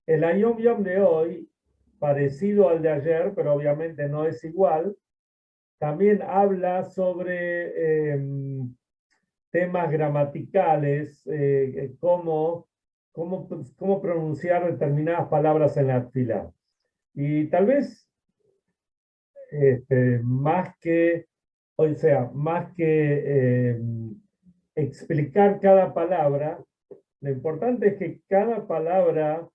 El Ayom Yom de hoy, parecido al de ayer, pero obviamente no es igual, también habla sobre temas gramaticales, cómo pronunciar determinadas palabras en la fila. Y tal vez más que, o sea, más que explicar cada palabra, lo importante es que cada palabra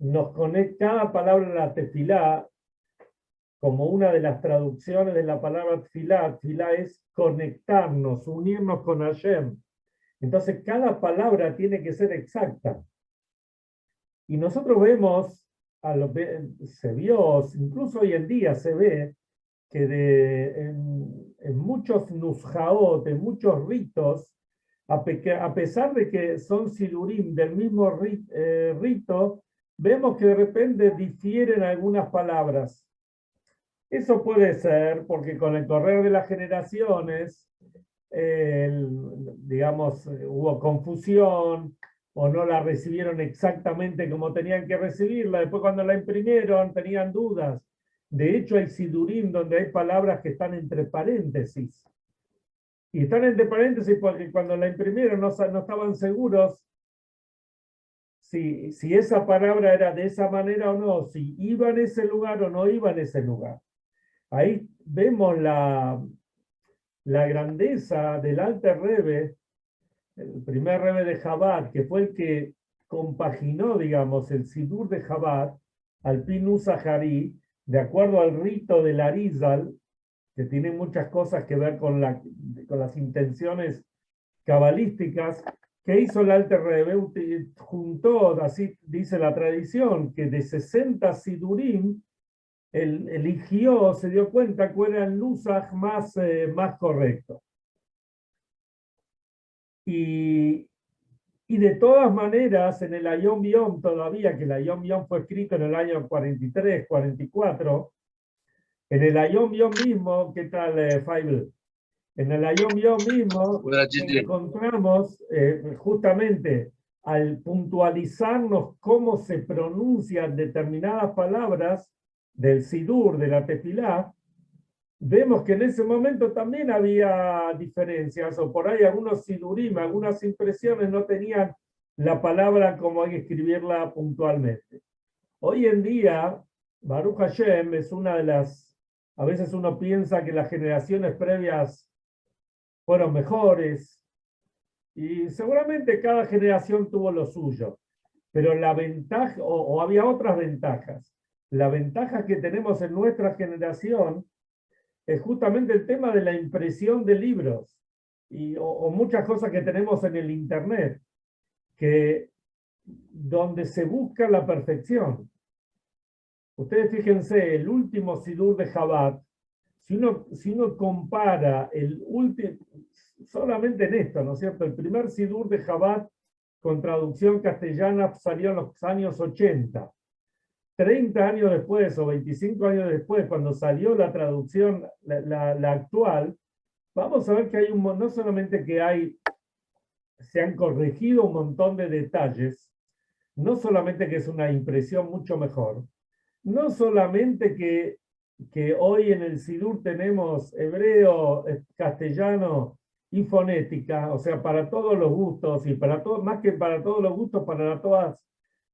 nos conecta, cada palabra en la tefilá, como una de las traducciones de la palabra tefilá, tefilá es conectarnos, unirnos con Hashem. Entonces cada palabra tiene que ser exacta. Y nosotros vemos, se vio, incluso hoy en día se ve, que en muchos nusjaot, en muchos ritos, a pesar de que son sidurim del mismo rito, vemos que de repente difieren algunas palabras. Eso puede ser porque con el correr de las generaciones, digamos, hubo confusión o no la recibieron exactamente como tenían que recibirla. Después cuando la imprimieron tenían dudas. De hecho hay sidurim donde hay palabras que están entre paréntesis. Y están entre paréntesis porque cuando la imprimieron no estaban seguros si esa palabra era de esa manera o no, si iba en ese lugar o no iba en ese lugar. Ahí vemos la grandeza del Alter Rebbe, el primer Rebbe de Chabad, que fue el que compaginó, digamos, el Sidur de Chabad al Pinu Zahari, de acuerdo al rito del Arizal, que tiene muchas cosas que ver con las intenciones cabalísticas. ¿Qué hizo el Alter Rebbe? Juntó, así dice la tradición, que de 60 Sidurim, él eligió, se dio cuenta cuál era el nusaj más correcto. Y de todas maneras, en el Ayom Yom todavía, que el Ayom Yom fue escrito en el año 43, 44, en el Ayom Yom mismo, ¿qué tal, Faibel? En el Ayom Yom mismo encontramos justamente al puntualizarnos cómo se pronuncian determinadas palabras del Sidur, de la Tefilá, vemos que en ese momento también había diferencias, o por ahí algunos sidurim, algunas impresiones no tenían la palabra como hay que escribirla puntualmente. Hoy en día, Baruch Hashem es una de a veces uno piensa que las generaciones previas fueron mejores, y seguramente cada generación tuvo lo suyo, pero la ventaja, o había otras ventajas. La ventaja que tenemos en nuestra generación es justamente el tema de la impresión de libros o muchas cosas que tenemos en el Internet, que donde se busca la perfección. Ustedes fíjense, el último Sidur de Chabad, si uno compara el último, solamente en esto, ¿no es cierto? El primer Sidur de Chabad con traducción castellana salió en los años 80. 30 años después o 25 años después, cuando salió la traducción, la actual, vamos a ver que hay no solamente que se han corregido un montón de detalles, no solamente que es una impresión mucho mejor, no solamente que hoy en el Sidur tenemos hebreo, castellano y fonética, o sea, para todos los gustos y más que para todos los gustos, para todas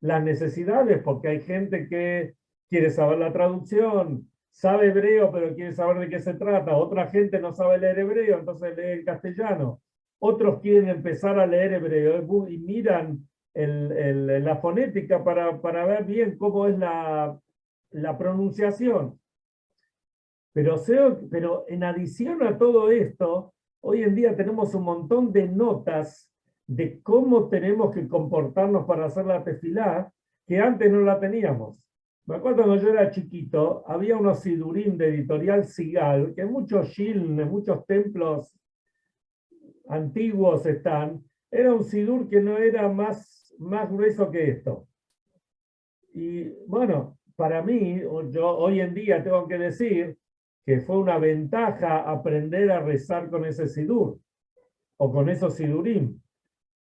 las necesidades, porque hay gente que quiere saber la traducción, sabe hebreo, pero quiere saber de qué se trata. Otra gente no sabe leer hebreo, entonces lee el castellano. Otros quieren empezar a leer hebreo y miran la fonética para ver bien cómo es la pronunciación. Pero en adición a todo esto, hoy en día tenemos un montón de notas de cómo tenemos que comportarnos para hacer la tefilá, que antes no la teníamos. Me acuerdo cuando yo era chiquito, había unos sidurim de editorial Sigal, que en muchos shiln, en muchos templos antiguos están, era un sidur que no era más grueso que esto. Y bueno, para mí, yo hoy en día tengo que decir que fue una ventaja aprender a rezar con ese sidur, o con esos sidurim,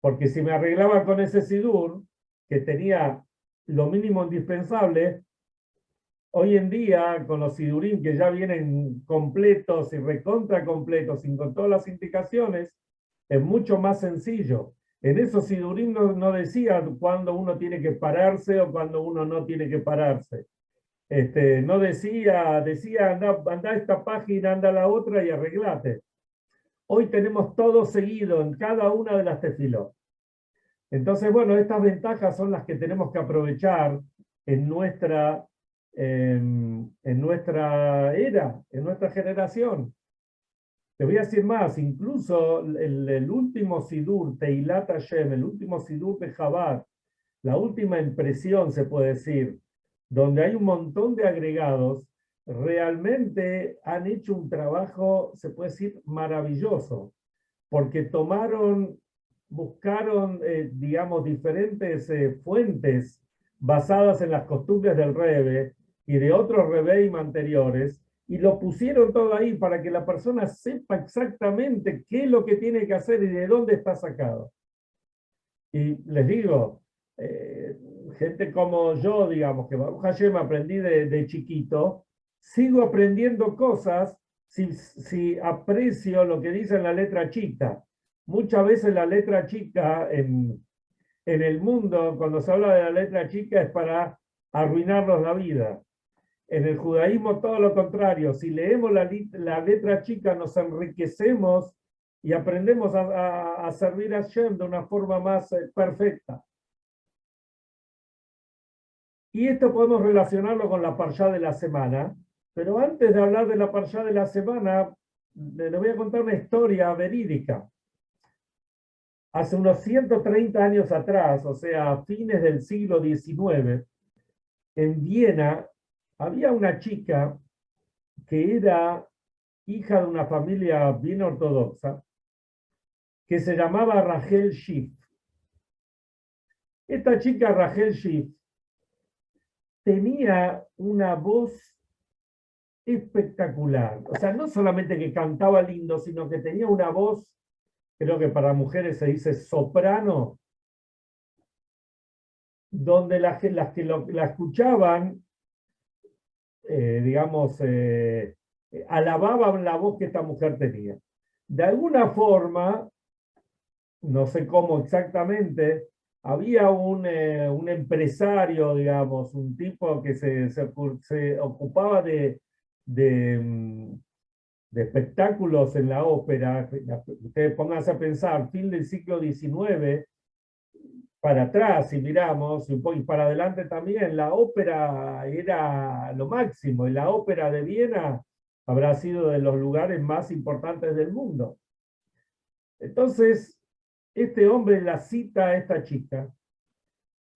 porque si me arreglaba con ese sidur, que tenía lo mínimo indispensable, hoy en día, con los sidurim que ya vienen completos y recontra completos, sin con todas las indicaciones, es mucho más sencillo. En esos sidurim no decía cuándo uno tiene que pararse o cuándo uno no tiene que pararse. No decía, anda a esta página, anda a la otra y arreglate. Hoy tenemos todo seguido en cada una de las tefilot. Entonces, bueno, estas ventajas son las que tenemos que aprovechar en nuestra era, en nuestra generación. Te voy a decir más, incluso el último Sidur, Teilat Hashem, el último Sidur de Chabad, la última impresión, se puede decir, donde hay un montón de agregados, realmente han hecho un trabajo, se puede decir, maravilloso, porque buscaron, digamos, diferentes fuentes basadas en las costumbres del Rebbe y de otros Rebbeim anteriores, y lo pusieron todo ahí para que la persona sepa exactamente qué es lo que tiene que hacer y de dónde está sacado. Y les digo, gente como yo, digamos, que Baruch Hashem aprendí de chiquito, sigo aprendiendo cosas si aprecio lo que dice en la letra chica. Muchas veces la letra chica en el mundo, cuando se habla de la letra chica, es para arruinarnos la vida. En el judaísmo todo lo contrario, si leemos la letra chica nos enriquecemos y aprendemos a servir a Hashem de una forma más perfecta. Y esto podemos relacionarlo con la parshá de la semana, pero antes de hablar de la parshá de la semana, les voy a contar una historia verídica. Hace unos 130 años atrás, o sea, a fines del siglo XIX, en Viena había una chica que era hija de una familia bien ortodoxa, que se llamaba Rachel Schiff. Esta chica Rachel Schiff tenía una voz espectacular. O sea, no solamente que cantaba lindo, sino que tenía una voz, creo que para mujeres se dice soprano, donde las que la escuchaban, digamos, alababan la voz que esta mujer tenía. De alguna forma, no sé cómo exactamente, había un empresario, digamos, un tipo que se ocupaba de espectáculos en la ópera. Ustedes pónganse a pensar, fin del siglo XIX, para atrás, si miramos, y para adelante también, la ópera era lo máximo, y la ópera de Viena habrá sido de los lugares más importantes del mundo. Entonces, este hombre la cita a esta chica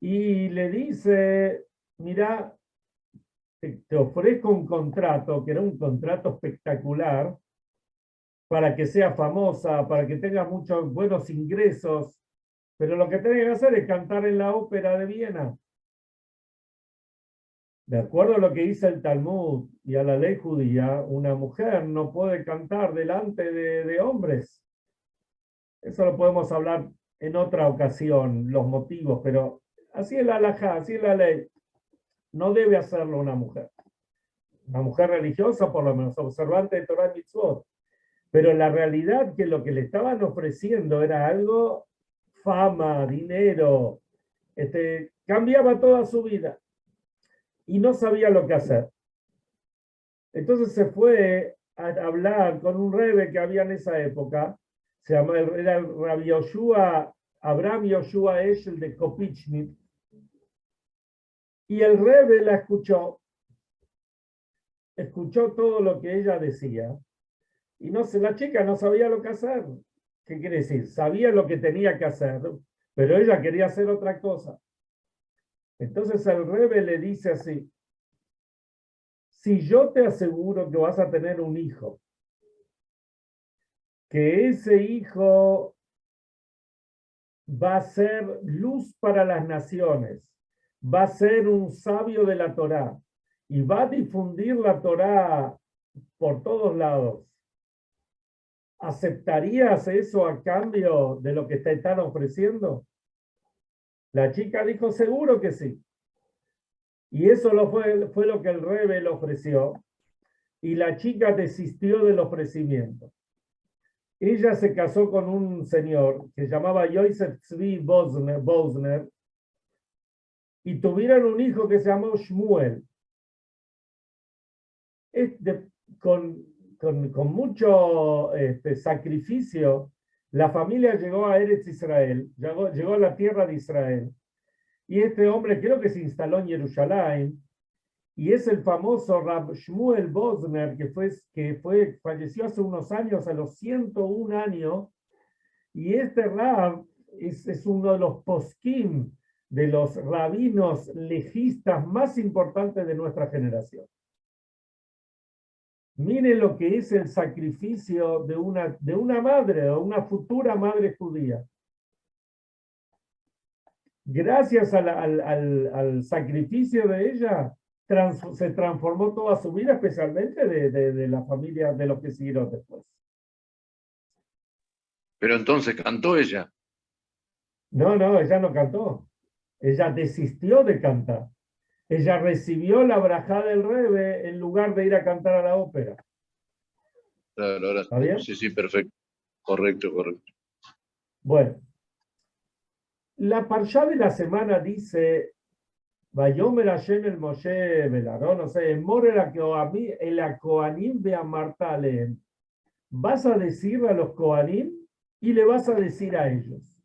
y le dice, mira, te ofrezco un contrato, que era un contrato espectacular, para que sea famosa, para que tenga muchos buenos ingresos, pero lo que tenés que hacer es cantar en la ópera de Viena. De acuerdo a lo que dice el Talmud y a la ley judía, una mujer no puede cantar delante de hombres. Eso lo podemos hablar en otra ocasión, los motivos, pero así es la halajá, así es la ley. No debe hacerlo una mujer. Una mujer religiosa, por lo menos, observante de Torah y Mitzvot. Pero la realidad que lo que le estaban ofreciendo era algo, fama, dinero, cambiaba toda su vida y no sabía lo que hacer. Entonces se fue a hablar con un rebe que había en esa época, era el Rabbi Yoshua, Abraham Yoshua Eshel de Kopichnik, y el rebe la escuchó todo lo que ella decía, y la chica no sabía lo que hacer. ¿Qué quiere decir? Sabía lo que tenía que hacer, pero ella quería hacer otra cosa. Entonces el rebe le dice así: si yo te aseguro que vas a tener un hijo, que ese hijo va a ser luz para las naciones, va a ser un sabio de la Torá y va a difundir la Torá por todos lados, ¿aceptarías eso a cambio de lo que te están ofreciendo? La chica dijo, seguro que sí. Y eso fue lo que el Rebbe le ofreció. Y la chica desistió del ofrecimiento. Ella se casó con un señor que se llamaba Yosef Tzvi Bosner y tuvieron un hijo que se llamó Shmuel. Con mucho sacrificio, la familia llegó a Eretz Israel, llegó a la tierra de Israel. Y este hombre creo que se instaló en Jerusalén, y es el famoso Rab Shmuel Bosner, falleció hace unos años, a los 101 años, y este Rab es uno de los poskim, de los rabinos legistas más importantes de nuestra generación. Miren lo que es el sacrificio de una madre o una futura madre judía. Gracias al sacrificio de ella, se transformó toda su vida, especialmente de la familia, de los que siguieron después. Pero entonces cantó ella. No, ella no cantó. Ella desistió de cantar. Ella recibió la brajá del Rebbe en lugar de ir a cantar a la ópera. Claro, ahora ¿Está bien? sí, perfecto. Correcto. Bueno, la parshá de la semana dice, Vayomer Hashem el Moshe Belarón, o sea, Emor el Kohanim de Amartaleem. Vas a decirle a los Kohanim y le vas a decir a ellos.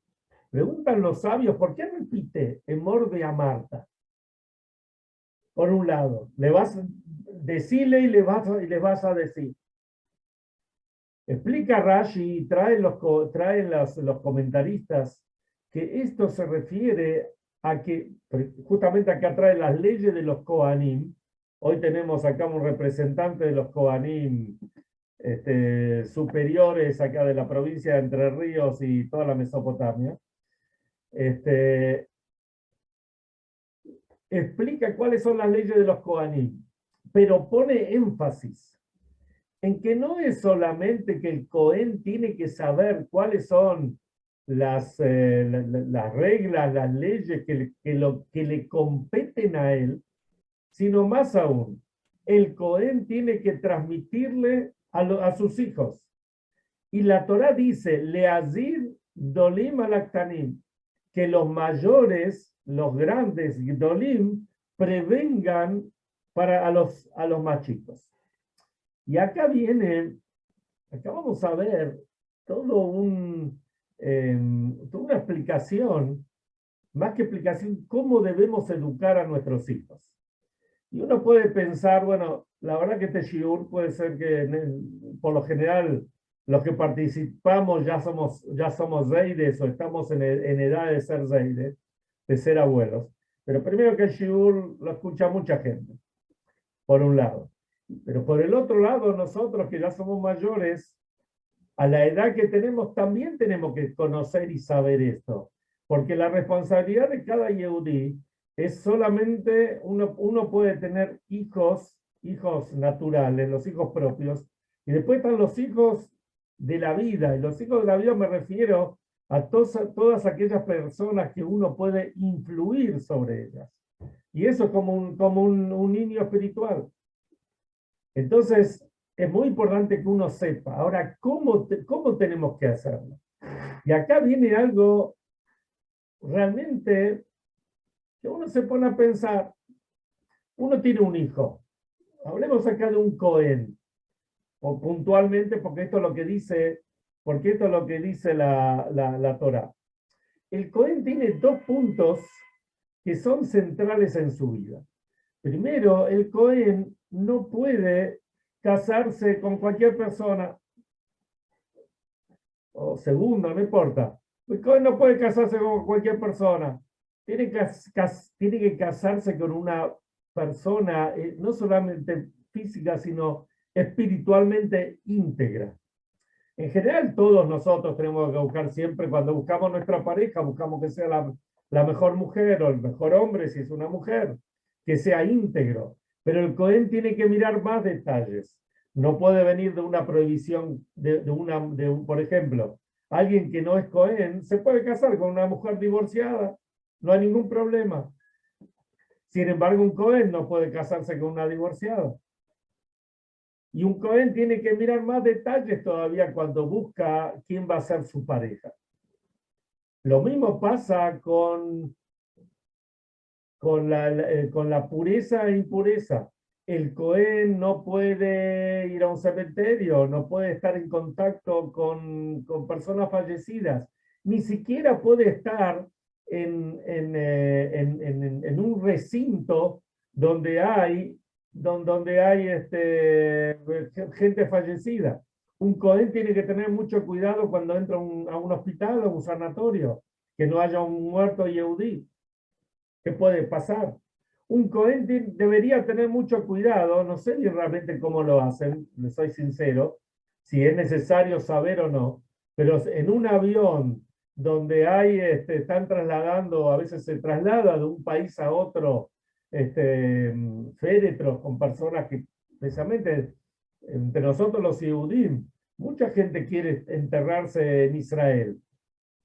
Preguntan los sabios, ¿por qué repite Emor de Amarta? Por un lado, le vas a decirle y le vas a decir. Explica Rashi y traen los comentaristas que esto se refiere a que, justamente acá trae las leyes de los Kohanim. Hoy tenemos acá un representante de los Kohanim superiores acá de la provincia de Entre Ríos y toda la Mesopotamia. Explica cuáles son las leyes de los Kohanim, pero pone énfasis en que no es solamente que el Cohen tiene que saber cuáles son las reglas, las leyes que le competen a él, sino más aún, el Cohen tiene que transmitirle a sus hijos. Y la Torá dice, Leazir Dolim alaktanim, que los mayores, los grandes Dolim, prevengan a los más chicos. Y acá vamos a ver toda una explicación, más que explicación, cómo debemos educar a nuestros hijos. Y uno puede pensar, bueno, la verdad que este shiur puede ser que por lo general los que participamos ya somos reides o estamos en edad de ser reides, de ser abuelos. Pero primero que el shiur lo escucha mucha gente, por un lado. Pero por el otro lado, nosotros que ya somos mayores, a la edad que tenemos, también tenemos que conocer y saber esto. Porque la responsabilidad de cada yehudí es solamente, uno puede tener hijos naturales, los hijos propios, y después están los hijos de la vida. Y los hijos de la vida me refiero a todas aquellas personas que uno puede influir sobre ellas. Y eso es como un niño espiritual. Entonces, es muy importante que uno sepa. Ahora, ¿cómo tenemos que hacerlo? Y acá viene algo realmente que uno se pone a pensar. Uno tiene un hijo. Hablemos acá de un Cohen, o puntualmente, porque esto es lo que dice la Torá. El Cohen tiene dos puntos que son centrales en su vida. Primero, el Cohen no puede casarse con cualquier persona. O segundo, no importa. El Cohen no puede casarse con cualquier persona. Tiene que casarse con una persona, no solamente física, sino espiritualmente íntegra. En general, todos nosotros tenemos que buscar siempre, cuando buscamos nuestra pareja, buscamos que sea la mejor mujer o el mejor hombre, si es una mujer, que sea íntegro. Pero el Cohen tiene que mirar más detalles. No puede venir de una prohibición, por ejemplo, alguien que no es Cohen se puede casar con una mujer divorciada no hay ningún problema. Sin embargo, un Cohen no puede casarse con una divorciada. Y un Cohen tiene que mirar más detalles todavía cuando busca quién va a ser su pareja. Lo mismo pasa con la pureza e impureza. El Cohen no puede ir a un cementerio, no puede estar en contacto con personas fallecidas, ni siquiera puede estar en un recinto donde hay gente fallecida. Un Cohen tiene que tener mucho cuidado cuando entra a un hospital o un sanatorio, que no haya un muerto yehudí. ¿Qué puede pasar? Un Cohen debería tener mucho cuidado, no sé realmente cómo lo hacen, les soy sincero, si es necesario saber o no, pero en un avión donde están trasladando, a veces se traslada de un país a otro, féretros con personas que, precisamente, entre nosotros los Yehudim, mucha gente quiere enterrarse en Israel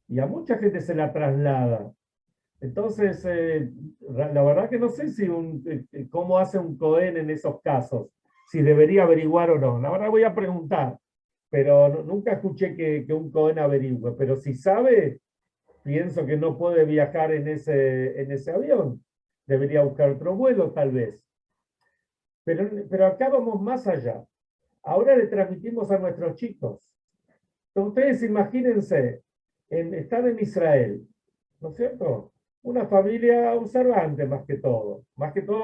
y a mucha gente se la traslada. Entonces, la verdad que no sé si cómo hace un Cohen en esos casos, si debería averiguar o no. La verdad voy a preguntar, pero nunca escuché que un Cohen averigüe. Pero si sabe, pienso que no puede viajar en ese avión. Debería buscar otro vuelo, tal vez. Pero acá vamos más allá. Ahora le transmitimos a nuestros chicos. Entonces, ustedes imagínense, estar en Israel, ¿no es cierto? Una familia observante más que todo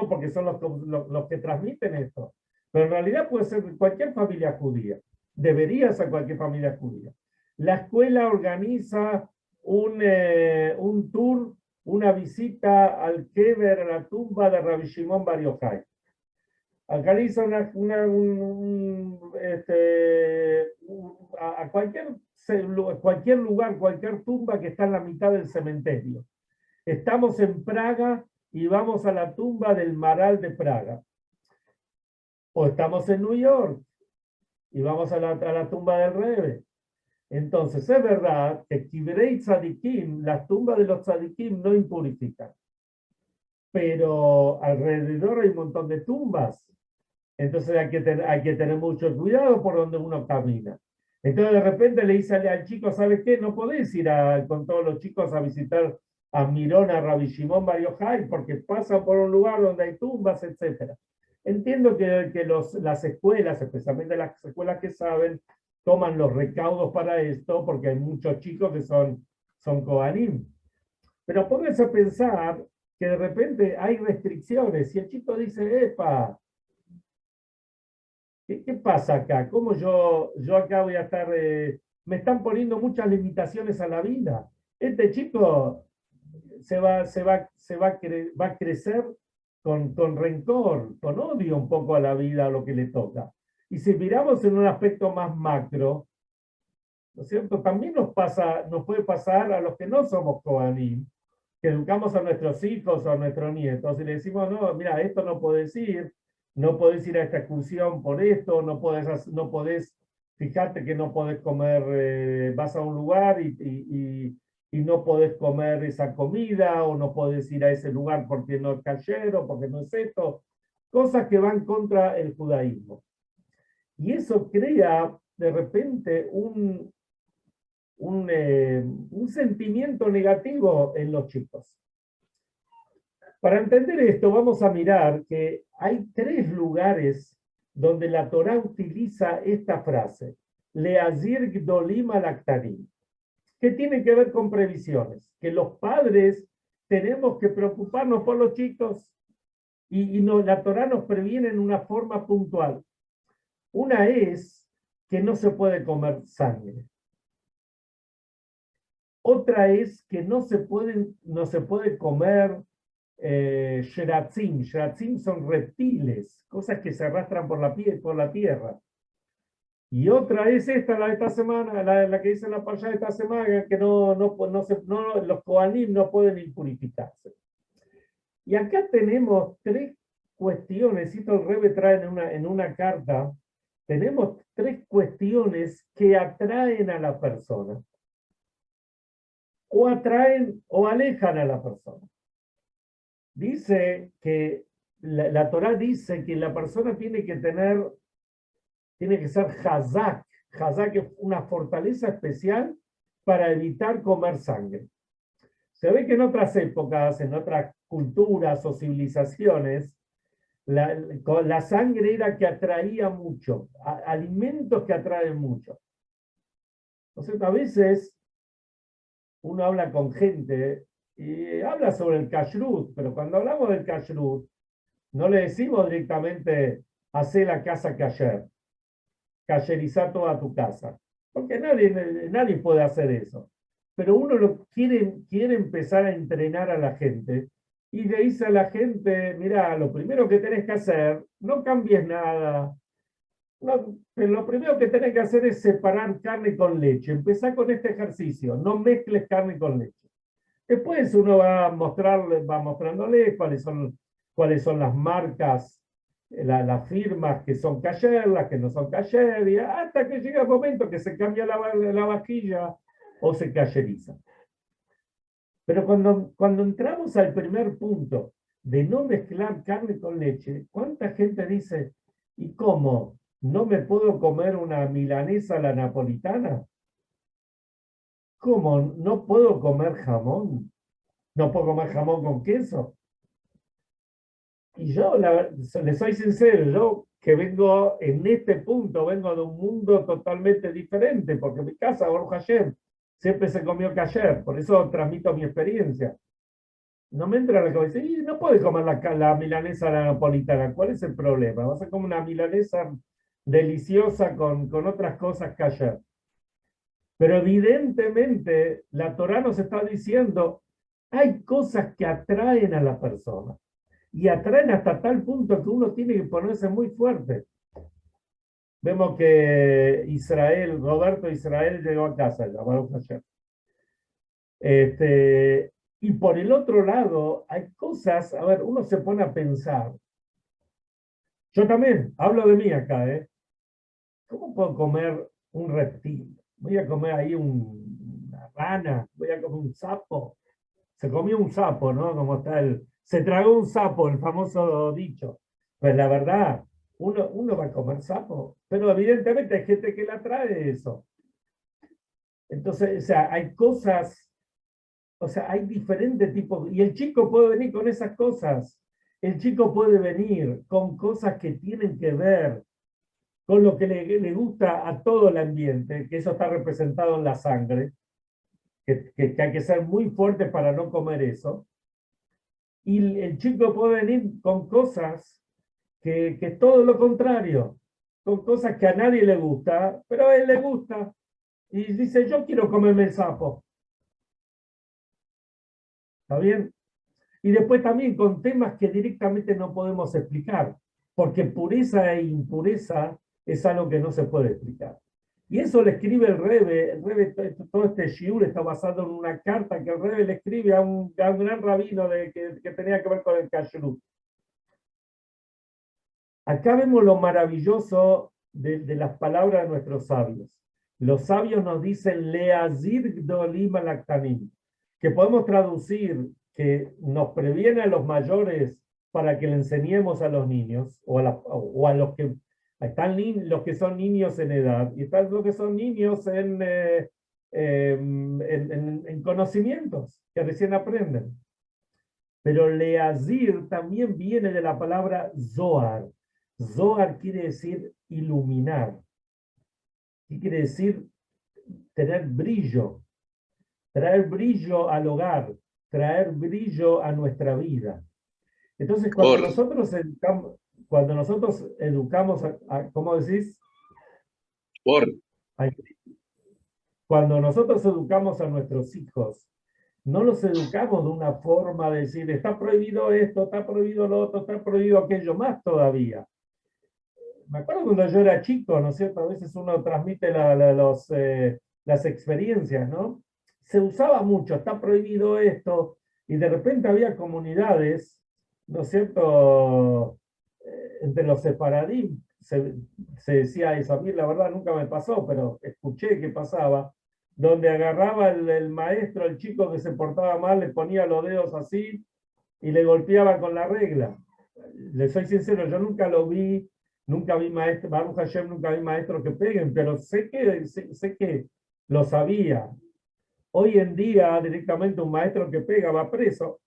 porque son los que transmiten esto. Pero en realidad puede ser cualquier familia judía, debería ser cualquier familia judía. La escuela organiza un tour, una visita al Kever, a la tumba de Rabbi Shimon Bar Yochai. Organiza a cualquier lugar, cualquier tumba que está en la mitad del cementerio. Estamos en Praga y vamos a la tumba del Maral de Praga. O estamos en New York y vamos a la tumba del Rebbe. Entonces, es verdad que Kibrei Tzadikim, las tumbas de los Tzadikim no impurifican. Pero alrededor hay un montón de tumbas. Entonces hay que tener mucho cuidado por donde uno camina. Entonces de repente le dice al chico, ¿sabes qué? No podés ir con todos los chicos a visitar a Mirón, a Rabbi Shimon Bar Yochai, porque pasan por un lugar donde hay tumbas, etc. Entiendo que las escuelas, especialmente las escuelas que saben, toman los recaudos para esto, porque hay muchos chicos que son Kohanim. Pero pónganse a pensar que de repente hay restricciones. Si el chico dice, epa, ¿qué pasa acá? ¿Cómo yo acá voy a estar? Me están poniendo muchas limitaciones a la vida. Este chico va a crecer con rencor, con odio un poco a la vida, a lo que le toca. Y si miramos en un aspecto más macro, ¿no es cierto? También nos puede pasar a los que no somos Kohanim, que educamos a nuestros hijos o a nuestros nietos y le decimos, no, mira, esto no podés ir, no podés ir a esta excursión por esto, no podés, fíjate que no podés comer, vas a un lugar y no podés comer esa comida, o no podés ir a ese lugar porque no es kasher o porque no es esto, cosas que van contra el judaísmo. Y eso crea de repente un sentimiento negativo en los chicos. Para entender esto, vamos a mirar que hay 3 lugares donde la Torá utiliza esta frase, Leazir Gdolim al Aktarim, que tiene que ver con previsiones, que los padres tenemos que preocuparnos por los chicos y la Torá nos previene en una forma puntual. Una es que no se puede comer sangre. Otra es que no se puede comer sheratzim. Sheratzim son reptiles, cosas que se arrastran por la tierra. Y otra es esta, la de esta semana, la que dice la parashá de esta semana, que los Kohanim no pueden impurificarse. Y acá tenemos 3 cuestiones, esto el Rebbe trae en una carta, tenemos 3 cuestiones que atraen a la persona. o atraen o alejan a la persona. Dice que la Torá dice que la persona tiene que ser hazak. Hazak es una fortaleza especial para evitar comer sangre. Se ve que en otras épocas, en otras culturas o civilizaciones, la sangre era que atraía mucho, alimentos que atraen mucho. Entonces, a veces uno habla con gente y habla sobre el kashrut, pero cuando hablamos del kashrut, no le decimos directamente, hacer la casa kasher, kasherizar toda tu casa, porque nadie puede hacer eso. Pero uno quiere empezar a entrenar a la gente y le dice a la gente, mira, lo primero que tenés que hacer, no cambies nada, no, pero lo primero que tenés que hacer es separar carne con leche. Empezá con este ejercicio, no mezcles carne con leche. Después uno va mostrándole cuáles son las marcas, las firmas que son kasher, las que no son kasher, y hasta que llega el momento que se cambia la vajilla o se kasheriza. Pero cuando entramos al primer punto de no mezclar carne con leche, ¿cuánta gente dice, ¿y cómo? ¿No me puedo comer una milanesa a la napolitana? ¿Cómo? ¿No puedo comer jamón? ¿No puedo comer jamón con queso? Y yo, le soy sincero, yo que vengo en este punto, vengo de un mundo totalmente diferente, porque en mi casa, Baruch Hashem, siempre se comió kasher, por eso transmito mi experiencia. No me entra la cabeza, y no puedes comer la milanesa a la napolitana, ¿cuál es el problema? Vas a comer una milanesa deliciosa con otras cosas kasher. Pero evidentemente la Torá nos está diciendo, hay cosas que atraen a la persona. Y atraen hasta tal punto que uno tiene que ponerse muy fuerte. Vemos que Roberto Israel llegó a casa, y por el otro lado, hay cosas, a ver, uno se pone a pensar. Yo también, hablo de mí acá, ¿eh? ¿Cómo puedo comer un reptil? Voy a comer ahí una rana, voy a comer un sapo. Se comió un sapo, ¿no? Se tragó un sapo, el famoso dicho. Pues la verdad, uno va a comer sapo, pero evidentemente hay gente que le atrae eso. Entonces, o sea, hay cosas, o sea, hay diferentes tipos, y el chico puede venir con esas cosas. El chico puede venir con cosas que tienen que ver con lo que le gusta a todo el ambiente, que eso está representado en la sangre, que hay que ser muy fuerte para no comer eso. Y el chico puede venir con cosas que es todo lo contrario, con cosas que a nadie le gusta, pero a él le gusta. Y dice, yo quiero comerme el sapo. ¿Está bien? Y después también con temas que directamente no podemos explicar, porque pureza e impureza es algo que no se puede explicar. Y eso le escribe el Rebbe, todo este shiur está basado en una carta que el Rebbe le escribe a un gran rabino que tenía que ver con el kashrut. Acá vemos lo maravilloso de las palabras de nuestros sabios. Los sabios nos dicen, Leazir gdolim alaktanim, que podemos traducir que nos previene a los mayores para que le enseñemos a los niños, o a los que están los que son niños en edad, y están los que son niños en conocimientos, que recién aprenden. Pero Leazir también viene de la palabra Zohar. Zohar quiere decir iluminar. ¿Qué quiere decir? Tener brillo. Traer brillo al hogar. Traer brillo a nuestra vida. Entonces, cuando nosotros educamos ¿cómo decís? Cuando nosotros educamos a nuestros hijos, no los educamos de una forma de decir, está prohibido esto, está prohibido lo otro, está prohibido aquello, más todavía. Me acuerdo cuando yo era chico, ¿no es cierto? A veces uno transmite las experiencias, ¿no? Se usaba mucho, está prohibido esto, y de repente había comunidades, ¿no es cierto? Entre los sefaradí se decía eso. A mí la verdad nunca me pasó, pero escuché que pasaba, donde agarraba el maestro, el chico que se portaba mal, le ponía los dedos así y le golpeaba con la regla. Le soy sincero, yo nunca lo vi, nunca vi maestro, Baruch Hashem, nunca vi maestros que peguen, pero sé que lo sabía. Hoy en día, directamente un maestro que pega va preso,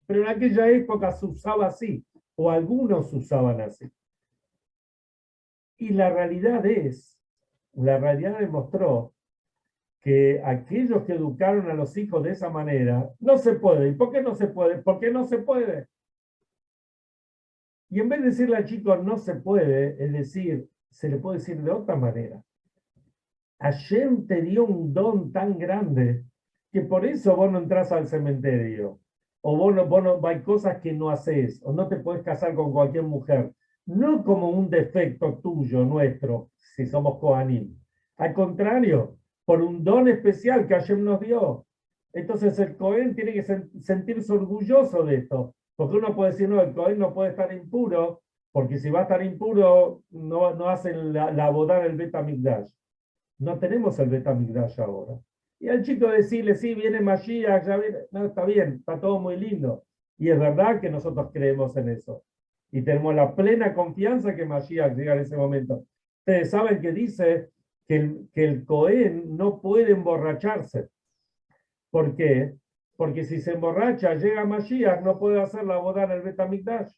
pero en aquella época se usaba así, o algunos usaban así. Y la realidad demostró que aquellos que educaron a los hijos de esa manera, no se puede. ¿Y por qué no se puede? Porque no se puede. Y en vez de decirle al chico no se puede, es decir, se le puede decir de otra manera. Hashem te dio un don tan grande que por eso vos no entras al cementerio. O hay cosas que no haces, o no te puedes casar con cualquier mujer. No como un defecto tuyo, nuestro, si somos Kohanim. Al contrario, por un don especial que Hashem nos dio. Entonces el Cohen tiene que sentirse orgulloso de esto. Porque uno puede decir, no, el Cohen no puede estar impuro, porque si va a estar impuro, no hacen la boda del Bet HaMikdash. No tenemos el Bet HaMikdash ahora. Y al chico decirle, sí, viene Mashiach, ya viene. No, está bien, está todo muy lindo. Y es verdad que nosotros creemos en eso. Y tenemos la plena confianza que Mashiach llega en ese momento. Ustedes saben que dice que el Cohen no puede emborracharse. ¿Por qué? Porque si se emborracha, llega Mashiach, no puede hacer la boda en el Bet HaMikdash.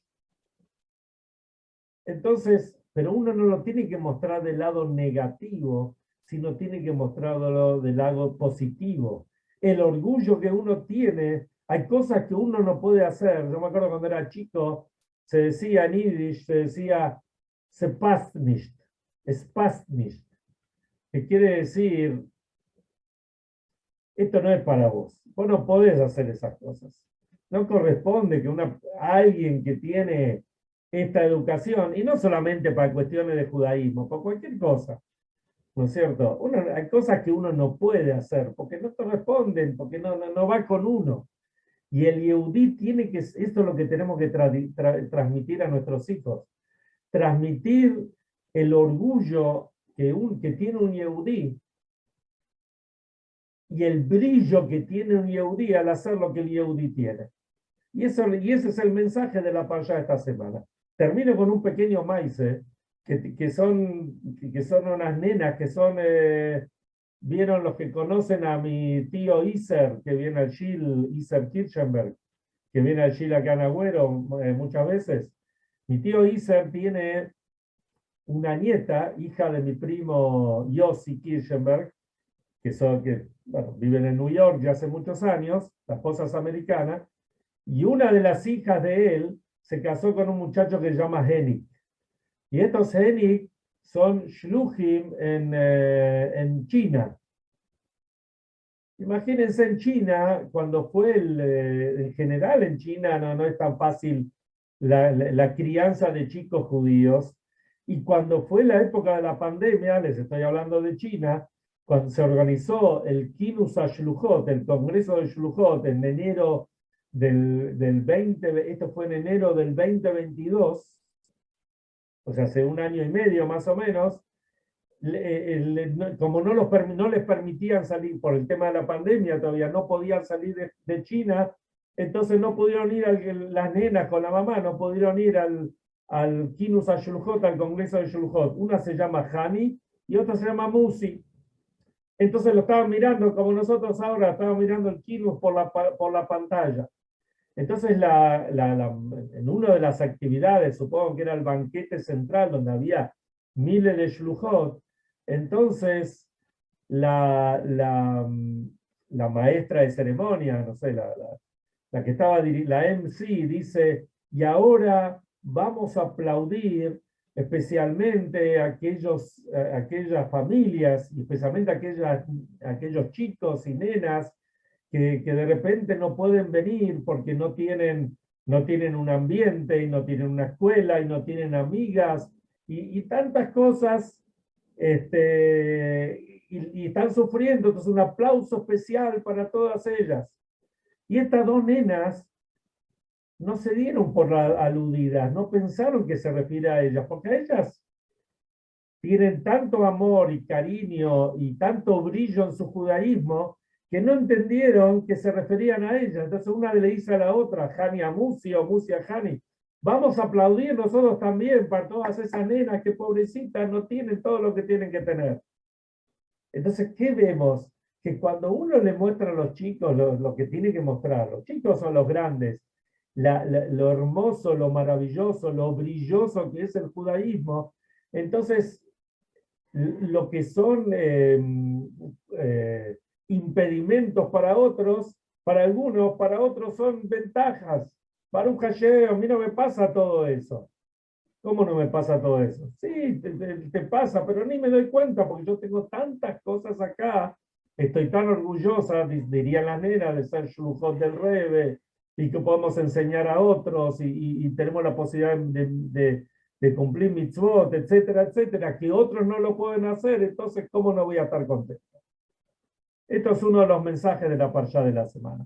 Entonces, pero uno no lo tiene que mostrar del lado negativo, sino tiene que mostrarlo del lado positivo. El orgullo que uno tiene, hay cosas que uno no puede hacer. Yo me acuerdo cuando era chico, se decía en Yiddish, se decía, se passt nicht, es passt nicht, que quiere decir, esto no es para vos, vos no podés hacer esas cosas. No corresponde que alguien que tiene esta educación, y no solamente para cuestiones de judaísmo, por cualquier cosa, ¿no es cierto? Hay cosas que uno no puede hacer, porque no corresponden, porque no va con uno. Y el Yehudí tiene que, esto es lo que tenemos que transmitir a nuestros hijos, transmitir el orgullo que tiene un Yehudí, y el brillo que tiene un Yehudí al hacer lo que el Yehudí tiene. Y ese es el mensaje de la Parashá de esta semana. Termino con un pequeño maíz, que son unas nenas, vieron los que conocen a mi tío Iser, que viene al Shil, Iser Kirchenberg, que viene al Shil acá en Agüero muchas veces. Mi tío Iser tiene una nieta, hija de mi primo Yossi Kirchenberg, que viven en New York ya hace muchos años, la esposa es americana, y una de las hijas de él se casó con un muchacho que se llama Henning. Y estos Henning son shluchim en China. Imagínense en China, cuando fue en general en China no es tan fácil la crianza de chicos judíos. Y cuando fue la época de la pandemia, les estoy hablando de China, cuando se organizó el Kinus HaShluchot, el Congreso de Shluchot, en enero del 20, esto fue en enero del 2022, o sea, hace un año y medio más o menos, como no les permitían salir por el tema de la pandemia, todavía no podían salir de China, entonces no pudieron ir las nenas con la mamá, no pudieron ir al Kinus HaShluchot, al Congreso de Shluchot. Una se llama Hani y otra se llama Musi. Entonces lo estaban mirando, como nosotros ahora estamos mirando el Kinus por la pantalla. Entonces, en una de las actividades, supongo que era el banquete central, donde había miles de shluchot, entonces la maestra de ceremonia, no sé, la que estaba, la MC, dice, y ahora vamos a aplaudir especialmente a aquellas familias, y especialmente aquellos chicos y nenas que de repente no pueden venir porque no tienen un ambiente, y no tienen una escuela, y no tienen amigas, y tantas cosas, y están sufriendo. Entonces, un aplauso especial para todas ellas. Y estas dos nenas no se dieron por aludidas, no pensaron que se refiere a ellas, porque a ellas tienen tanto amor y cariño y tanto brillo en su judaísmo que no entendieron que se referían a ella. Entonces una le dice a la otra, Hani a Musi o Musi a Hani, vamos a aplaudir nosotros también para todas esas nenas que pobrecitas no tienen todo lo que tienen que tener. Entonces, ¿qué vemos? Que cuando uno le muestra a los chicos lo que tiene que mostrar, los chicos son los grandes, lo hermoso, lo maravilloso, lo brilloso que es el judaísmo, entonces lo que son impedimentos para otros, para algunos, para otros son ventajas. Para un Hashem, a mí no me pasa todo eso. ¿Cómo no me pasa todo eso? Sí, te pasa, pero ni me doy cuenta porque yo tengo tantas cosas acá. Estoy tan orgullosa, dirían las nenas, de ser shluchot del Rebbe y que podemos enseñar a otros y tenemos la posibilidad de cumplir mitzvot, etcétera, etcétera, que otros no lo pueden hacer, entonces, ¿cómo no voy a estar contento? Esto es uno de los mensajes de la parsha de la semana.